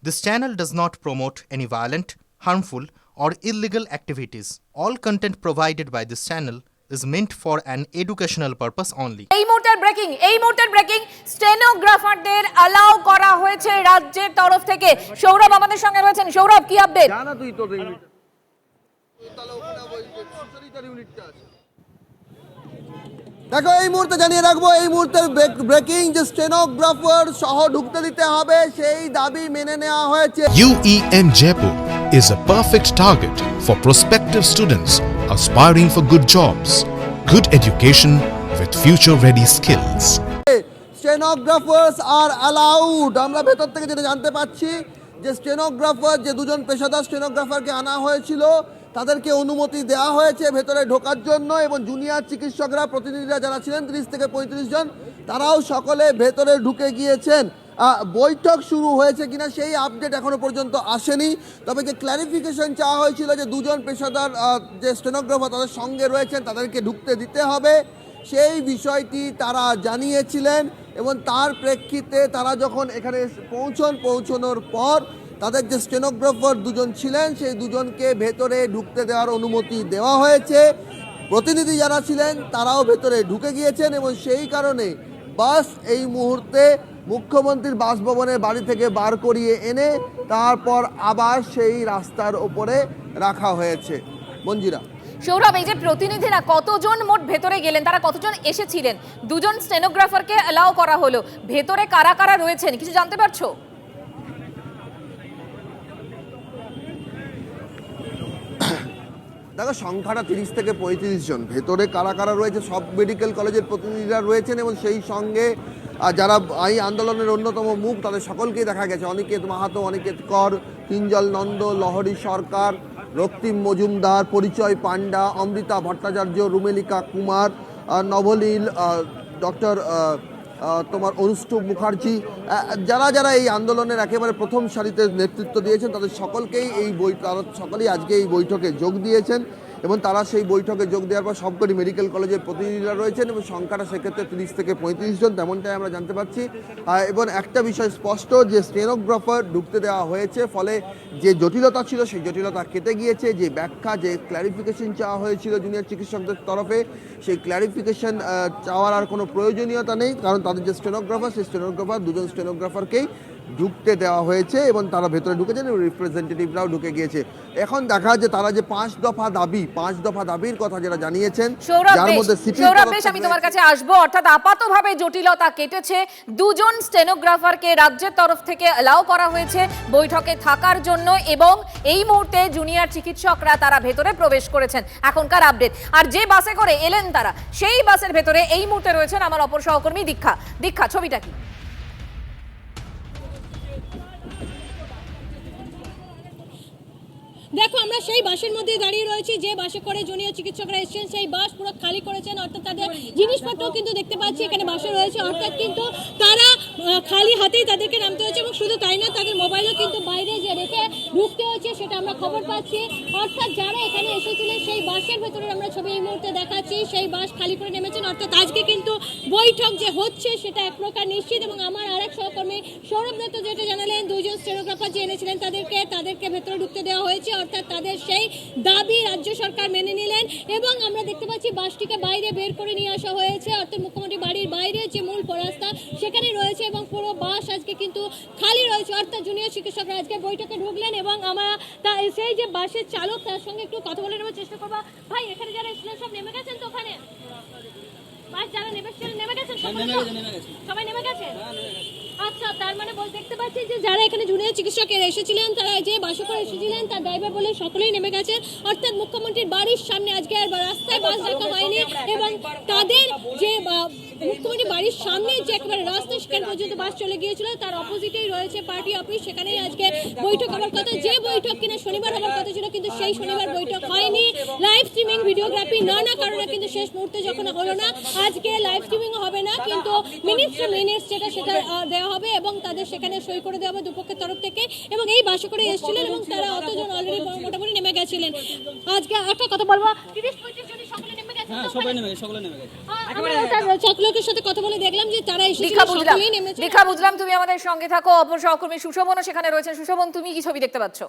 This channel does not promote any violent, harmful, or illegal activities. All content provided by this channel is meant for an educational purpose only. এই মুহূর্তের breaking স্টেনোগ্রাফারদের allow করা হয়েছে রাজ্যের তরফ থেকে। সৌরভ আমাদের সঙ্গে রয়েছেন। সৌরভ, কি আপডেট? জানা তুই তো দেখো, এই মুহূর্তে জানিয়ে রাখবো, এই মুহূর্তের ব্রেকিং যে স্টেনোগ্রাফার সহ ঢুকতে দিতে হবে সেই দাবি মেনে নেওয়া হয়েছে। UEM Jaipur is a perfect target for prospective students aspiring for good jobs, good education with future-ready skills. Stenographers are allowed. আমরা ভেতর থেকে যেটা জানতে পাচ্ছি যে স্টেনোগ্রাফার, যে দুজন পেশাদার স্টেনোগ্রাফারকে আনা হয়েছিল, তাদেরকে অনুমতি দেওয়া হয়েছে ভেতরে ঢোকার জন্য, এবং জুনিয়র চিকিৎসকরা, প্রতিনিধিরা যারা ছিলেন 30 থেকে 35 জন, তারাও সকলে ভেতরে ঢুকে গিয়েছেন। বৈঠক শুরু হয়েছে কিনা সেই আপডেট এখনো পর্যন্ত আসেনি, তবে যে ক্ল্যারিফিকেশন চাওয়া হয়েছিল যে দুজন পেশাদার যে স্টেনোগ্রাফার তাদের সঙ্গে রয়েছেন তাদেরকে ঢুকতে দিতে হবে, সেই বিষয়টি তারা জানিয়েছিলেন। এবং তার প্রেক্ষিতে তারা যখন এখানে পৌঁছানোর পর তাদের যে স্টেনোগ্রাফার দুজন ছিলেন সেই দুজনকে ভেতরে ঢুকতে দেওয়ার অনুমতি দেওয়া হয়েছে। প্রতিনিধি যারা ছিলেন তারাও ভেতরে ঢুকে গিয়েছেন, এবং সেই কারণে বাস এই মুহূর্তে মুখ্যমন্ত্রীর বাসভবনের বাড়ি থেকে বার করিয়ে এনে তারপর আবার সেই রাস্তার ওপরে রাখা হয়েছে। মঞ্জিরা, সৌরভ, এই যে প্রতিনিধিরা কতজন মোট ভেতরে গেলেন, তারা কতজন এসেছিলেন? দুজন স্টেনোগ্রাফারকে অ্যালাউ করা হলো, ভেতরে কারা কারা রয়েছেন কিছু জানতে পারছো? দেখো, সংখ্যাটা 30 থেকে 35 জন। ভেতরে কারা কারা রয়েছে, সব মেডিকেল কলেজের প্রতিনিধিরা রয়েছেন, এবং সেই সঙ্গে যারা এই আন্দোলনের অন্যতম মুখ তাদের সকলকেই দেখা গেছে। অনিকেত মাহাতো, অনিকেত কর, কিঞ্জল নন্দ, লহরী সরকার, রক্তিম মজুমদার, পরিচয় পান্ডা, অমৃতা ভট্টাচার্য, রুমেলিকা কুমার, নবনীল, ডক্টর তোমার অনুষ্ঠুপ মুখার্জি, যারা যারা এই আন্দোলনের একেবারে প্রথম সারিতে নেতৃত্ব দিয়েছেন তাদের সকলকেই তারা সকলেই আজকে এই বৈঠকে যোগ দিয়েছেন, এবং তারা সেই বৈঠকে যোগ দেওয়ার পর সবকটি মেডিকেল কলেজের প্রতিনিধিরা রয়েছেন, এবং সংখ্যাটা সেক্ষেত্রে 30 থেকে 35 জন, তেমনটাই আমরা জানতে পারছি। এবং একটা বিষয় স্পষ্ট যে স্টেনোগ্রাফার ঢুকতে দেওয়া হয়েছে, ফলে যে জটিলতা ছিল সেই জটিলতা কেটে গিয়েছে। যে ব্যাখ্যা, যে ক্ল্যারিফিকেশন চাওয়া হয়েছিল জুনিয়র চিকিৎসকদের তরফে, সেই ক্ল্যারিফিকেশন চাওয়ার আর কোনো প্রয়োজনীয়তা নেই, কারণ তাদের যে স্টেনোগ্রাফার সেই স্টেনোগ্রাফার দুজন স্টেনোগ্রাফারকেই ঢুকতে দেওয়া হয়েছে, এবং তারা ভেতরে ঢুকেছেন এবং রিপ্রেজেন্টেটিভরাও ঢুকে গিয়েছে। এখন দেখা যে তারা যে 5 দফা দাবির কথা যারা জানিয়েছেন, যার মধ্যে আমি তোমার কাছে আসবো। অর্থাৎ আপাতভাবে জটিলতা কেটেছে, দুজন স্টেনোগ্রাফারকে রাজ্যের তরফ থেকে অ্যালাউ করা হয়েছে বৈঠকে থাকার জন্য, এবং এই মুহূর্তে জুনিয়র চিকিৎসকরা তারা ভেতরে প্রবেশ করেছেন। এখনকার আপডেট। আর যে বাসে করে এলেন তারা, সেই বাসের ভেতরে এই মুহূর্তে রয়েছেন আমার অপর সহকর্মী দীক্ষা। ছবিটা কি? দেখো, আমরা সেই বাসের মধ্যে দাঁড়িয়ে রয়েছি যে বাসে করে জুনিয়র চিকিৎসকরা এসেছেন। সেই বাস পুরো খালি করেছেন, অর্থাৎ তাদের জিনিসপত্র কিন্তু দেখতে পাচ্ছি এখানে বাসে রয়েছে, অর্থাৎ কিন্তু তারা খালি হাতেই তাদেরকে নামতে হয়েছে। এবং শুধু তাই না, তাদের মোবাইলও কিন্তু বাইরে যে রেখে ঢুকতে হয়েছে, সেটা আমরা খবর পাচ্ছি। অর্থাৎ যারা এখানে এসেছিলেন সেই বাসের ভেতরে আমরা ছবি এই মুহূর্তে দেখাচ্ছি, সেই বাস খালি করে নেমেছেন। অর্থাৎ আজকে কিন্তু বৈঠক যে হচ্ছে সেটা এক প্রকার নিশ্চিত। এবং আমার আরেক সহকর্মী সৌরভ দত্ত যেটা জানালেন, দুজন স্টেনোগ্রাফার যে এনেছিলেন তাদেরকে ভেতরে ঢুকতে দেওয়া হয়েছে, অর্থাৎ তাদের সেই দাবি রাজ্য সরকার মেনে নিলেন। এবং আমরা দেখতে পাচ্ছি বাসটিকে বাইরে বের করে নিয়ে আসা হয়েছে, অর্থাৎ মুখ্যমন্ত্রী বাড়ির বাইরে যে মূল রাস্তা সেখানে রয়েছে, এবং পুরো বাস আজকে কিন্তু খালি রয়েছে। অর্থাৎ জুনিয়র চিকিৎসকরা আজকে বৈঠকে ঢুকলেন, এবং আমরা সেই যে বাসের চালক তার সঙ্গে একটু কথা বলে নেওয়ার চেষ্টা করবো। ভাই, এখানে যারা এসেছিলেন সব নেমে গেছেন তো? ওখানে বাস যারা নেমে গেছেন সবাই নেমে গেছেন? আচ্ছা, তার মানে দেখতে পাচ্ছি যে যারা এখানে জুনিয়র চিকিৎসক এসেছিলেন, তারা যে বাসে করে এসেছিলেন তার ড্রাইভার বলে সকলেই নেমে গেছেন। অর্থাৎ মুখ্যমন্ত্রীর বাড়ির সামনে আজকে আর রাস্তায় বাস রাখা হয়নি, এবং তাদের যে মুখ্যমন্ত্রী বাড়ির সামনে যে একেবারে রাস্তা সেখানে পর্যন্ত বাস চলে গিয়েছিল, তার অপোজিটেই রয়েছে পার্টি অফিস, সেখানেই আজকে বৈঠক হওয়ার কথা। যে বৈঠক কিনা শনিবার হওয়ার কথা ছিল, কিন্তু সেই শনিবার বৈঠক হয়নি। লাইভ স্ট্রিমিং, ভিডিওগ্রাফি নানা কারণে কিন্তু শেষ মুহূর্তে যখন হলো না, আজকে লাইভ স্ট্রিমিং হবে না, কিন্তু মিনিটস টু মিনিটস সেটা দেওয়া হবে, এবং তাদের সেখানে সই করে দেওয়া হবে দুপক্ষের তরফ থেকে। এবং এই বাসে করে এসেছিলেন, এবং তারা অতজন অলরেডি মোটামুটি নেমে গেছিলেন। আজকে একটা কথা বলবো, 30-35 জন সকলে নেমে গেছে। হ্যাঁ সবাই নেমে গেছে, সকলে নেমে গেছে। আমরা চাকলকের সাথে কথা বলে দেখলাম যে তারা এসেছিল, দীক্ষা বুঝলাম, সকলেই নেমেছে। দীক্ষা বুঝলাম, তুমি আমাদের সঙ্গে থাকো। অপর সহকর্মী সুশোভনও সেখানে রয়েছেন। সুশোভন, তুমি কি ছবি দেখতে পাচ্ছ?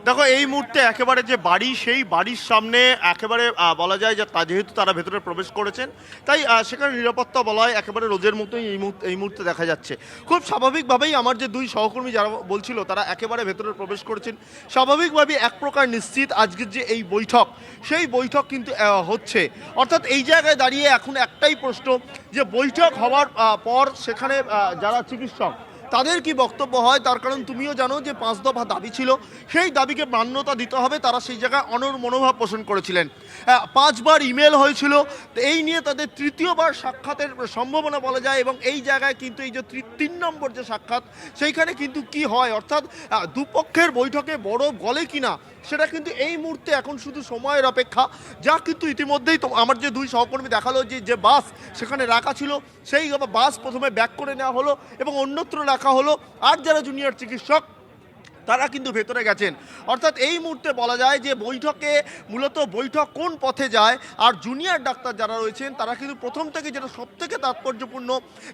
দেখো, এই মুহূর্তে একেবারে যে বাড়ি, সেই বাড়ির সামনে একেবারে বলা যায় যে যেহেতু তারা ভেতরে প্রবেশ করেছেন, তাই সেখানে নিরাপত্তা বলয় একেবারে রোজের মতোই এই মুহূর্তে দেখা যাচ্ছে। খুব স্বাভাবিকভাবেই আমার যে দুই সহকর্মী যারা বলছিল তারা একেবারে ভেতরে প্রবেশ করেছেন। স্বাভাবিকভাবেই এক প্রকার নিশ্চিত আজকের যে এই বৈঠক, সেই বৈঠক কিন্তু হচ্ছে। অর্থাৎ এই জায়গায় দাঁড়িয়ে এখন একটাই প্রশ্ন, যে বৈঠক হওয়ার পর সেখানে যারা চিকিৎসক তাদের কি বক্তব্য হয়। তার কারণ তুমিও জানো যে 5 দফা দাবি ছিল, সেই দাবিকে মান্যতা দিতে হবে। তারা সেই জায়গায় অনড় মনোভাব পোষণ করেছিলেন। 5 বার ইমেল হয়েছিল, তো এই নিয়ে তাদের তৃতীয়বার সাক্ষাতের সম্ভাবনা বলা যায়। এবং এই জায়গায় কিন্তু এই যে 3 নম্বর যে সাক্ষাৎ, সেইখানে কিন্তু কি হয়, অর্থাৎ দুপক্ষের বৈঠকে বড় গলে কিনা, সেটা কিন্তু এই মুহূর্তে এখন শুধু সময়ের অপেক্ষা। যা কিন্তু ইতিমধ্যেই তো আমার যে দুই সহকর্মী দেখালো যে বাস সেখানে রাখা ছিল, সেই বাস প্রথমে ব্যাক করে নেওয়া হলো এবং অন্যত্র রাখা হলো। আর যারা জুনিয়র চিকিৎসক তারা কিন্তু ভেতরে গেছেন। অর্থাৎ এই মুহূর্তে বলা যায় যে বৈঠকে মূলত বৈঠক কোন পথে যায়। আর জুনিয়র ডাক্তার যারা রয়েছেন তারা কিন্তু প্রথম থেকে, যেটা সবথেকে তাৎপর্যপূর্ণ,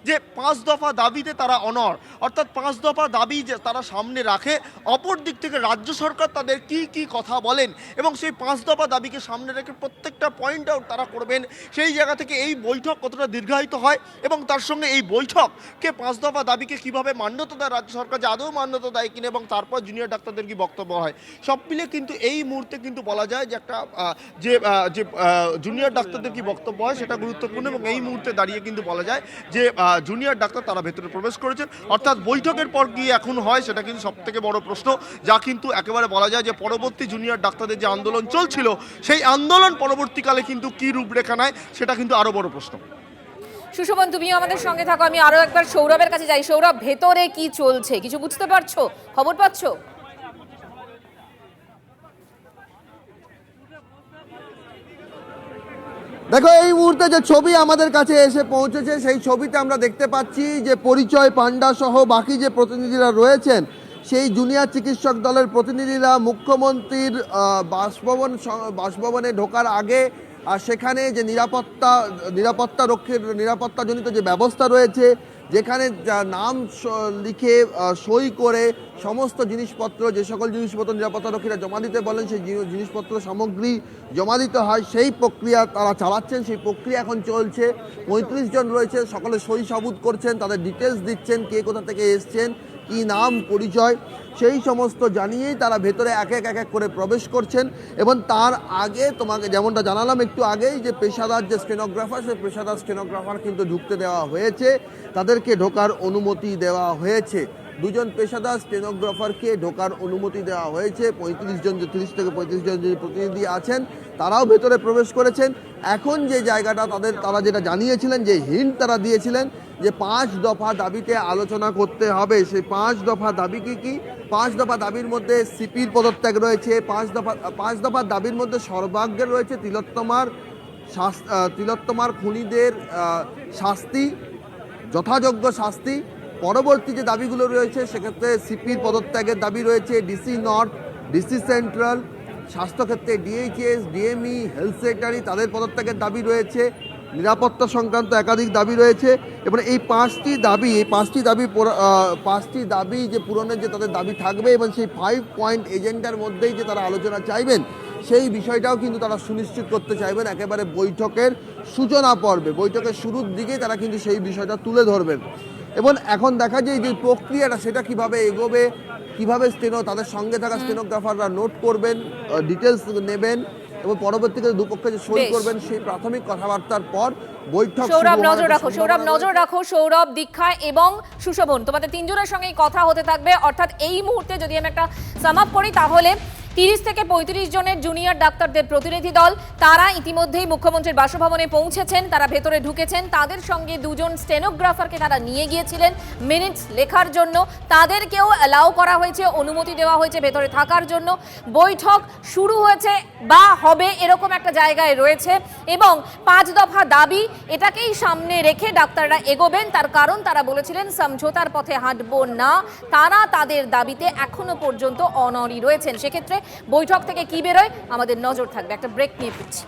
যে 5 দফা দাবিতে তারা অনড়। অর্থাৎ 5 দফা দাবি যে তারা সামনে রাখে, অপর দিক থেকে রাজ্য সরকার তাদের কি কথা বলেন এবং সেই 5 দফা দাবিকে সামনে রেখে প্রত্যেকটা পয়েন্ট আউট তারা করবেন। সেই জায়গা থেকে এই বৈঠক কতটা দীর্ঘায়িত হয় এবং তার সঙ্গে এই বৈঠককে 5 দফা দাবিকে কিভাবে মান্যতা দেয় রাজ্য সরকার, যে আদৌ মান্যতা দেয় কিনা, এবং তারপর জুনিয়র ডাক্তারদের কি বক্তব্য হয়, সব মিলে কিন্তু এই মুহূর্তে কিন্তু বলা যায় যে একটা যে জুনিয়র ডাক্তারদের কি বক্তব্য হয় সেটা গুরুত্বপূর্ণ। এবং এই মুহূর্তে দাঁড়িয়ে কিন্তু বলা যায় যে জুনিয়র ডাক্তার তারা ভেতরে প্রবেশ করেছেন। অর্থাৎ বৈঠকের পর কি এখন হয় সেটা কিন্তু সব থেকে বড় প্রশ্ন, যা কিন্তু একেবারে বলা যায় যে পরবর্তী জুনিয়র ডাক্তারদের যে আন্দোলন চলছিল, সেই আন্দোলন পরবর্তীকালে কিন্তু কি রূপরেখা নেয় সেটা কিন্তু আরও বড় প্রশ্ন। সুশোভন, তুমিও আমাদের সঙ্গে থাকো। আমি আরো একবার সৌরভের কাছে যাই। সৌরভ, ভেতরে কি চলছে কিছু বুঝতে পারছো? খবর পাচ্ছো? দেখো, এই মুহূর্তে যে ছবি আমাদের কাছে এসে পৌঁছেছে, সেই ছবিতে আমরা দেখতে পাচ্ছি যে পরিচয় পান্ডা সহ বাকি যে প্রতিনিধিরা রয়েছেন, সেই জুনিয়র চিকিৎসক দলের প্রতিনিধিরা মুখ্যমন্ত্রীর বাসভবনে ঢোকার আগে আর সেখানে যে নিরাপত্তাজনিত যে ব্যবস্থা রয়েছে, যেখানে নাম লিখে সই করে সমস্ত জিনিসপত্র, যে সকল জিনিসপত্র নিরাপত্তারক্ষীরা জমা দিতে বলেন, সেই জিনিসপত্র সামগ্রী জমা দিতে হয়, সেই প্রক্রিয়া তারা চালাচ্ছেন। সেই প্রক্রিয়া এখন চলছে। 35 জন রয়েছে, সকলে সই সাবুত করছেন, তাদের ডিটেলস দিচ্ছেন, কে কোথা থেকে এসছেন, কি নাম, পরিচয়, সেই সমস্ত জানিয়েই তারা ভেতরে এক এক করে প্রবেশ করছেন। এবং তার আগে তোমাকে যেমনটা জানালাম একটু আগেই, যে পেশাদার যে স্টেনোগ্রাফার, সেই পেশাদার স্টেনোগ্রাফার কিন্তু ঢুকতে দেওয়া হয়েছে, তাদেরকে ঢোকার অনুমতি দেওয়া হয়েছে। 2 জন পেশাদার স্টেনোগ্রাফারকে ঢোকার অনুমতি দেওয়া হয়েছে। 35 জন, যে 30 থেকে 35 জন যে প্রতিনিধি আছেন তারাও ভেতরে প্রবেশ করেছেন। এখন যে জায়গাটা তারা যেটা জানিয়েছিলেন, যে হিন্ট তারা দিয়েছিলেন, যে 5 দফা দাবিতে আলোচনা করতে হবে। সেই 5 দফা দাবি কি? 5 দফা দাবির মধ্যে সিপির পদত্যাগ রয়েছে। 5 দফা দাবির মধ্যে সর্বাগ্রে রয়েছে তিলোত্তমার খুনিদের শাস্তি, যথাযোগ্য শাস্তি। পরবর্তী যে দাবিগুলো রয়েছে, সেক্ষেত্রে সিপির পদত্যাগের দাবি রয়েছে, ডিসি নর্থ, ডিসি সেন্ট্রাল, স্বাস্থ্যক্ষেত্রে ডিএইচএস, ডিএমই, হেলথ সেক্রেটারি, তাদের পদত্যাগের দাবি রয়েছে। নিরাপত্তা সংক্রান্ত একাধিক দাবি রয়েছে। এবং এই 5টি দাবি যে পূরণের যে তাদের দাবি থাকবে, এবং সেই 5 পয়েন্ট এজেন্ডার মধ্যেই যে তারা আলোচনা চাইবেন, সেই বিষয়টাও কিন্তু তারা সুনিশ্চিত করতে চাইবেন একেবারে বৈঠকের সূচনা পর্বে। বৈঠকের শুরুর দিকেই তারা কিন্তু সেই বিষয়টা তুলে ধরবেন। এবং এখন দেখা যায় যে প্রক্রিয়াটা সেটা কিভাবে এগোবে, কিভাবে তাদের সঙ্গে থাকা স্টেনোগ্রাফাররা নোট করবেন, ডিটেলস নেবেন এবং পরবর্তীতে দুপক্ষে যে সই করবেন, সেই প্রাথমিক কথাবার্তার পর বৈঠক। সৌরভ, নজর রাখো। সৌরভ, দীক্ষা এবং সুশোভন, তোমাদের 3 জনের সঙ্গেই কথা হতে থাকবে। অর্থাৎ এই মুহূর্তে যদি আমি একটা সাম আপ করি, তাহলে 30 থেকে 35 জনের জুনিয়র ডাক্তারদের প্রতিনিধি দল, তারা ইতিমধ্যেই মুখ্যমন্ত্রীর বাসভবনে পৌঁছেছেন, তারা ভেতরে ঢুকেছেন। তাদের সঙ্গে দুজন স্টেনোগ্রাফারকে তারা নিয়ে গিয়েছিলেন মিনিটস লেখার জন্য। তাদেরকেও অ্যালাউ করা হয়েছে, অনুমতি দেওয়া হয়েছে ভেতরে থাকার জন্য। বৈঠক শুরু হয়েছে বা হবে এরকম একটা জায়গায় রয়েছে এবং 5 দফা দাবি এটাকেই সামনে রেখে ডাক্তাররা এগোবেন। তার কারণ তারা বলেছিলেন সমঝোতার পথে হাঁটবো না, তারা তাদের দাবিতে এখনো পর্যন্ত অনড়ই রয়েছেন। সেক্ষেত্রে বৈঠক থেকে কি বেরোয় আমাদের নজর থাকবে। একটা ব্রেক নিয়ে ফিরছি।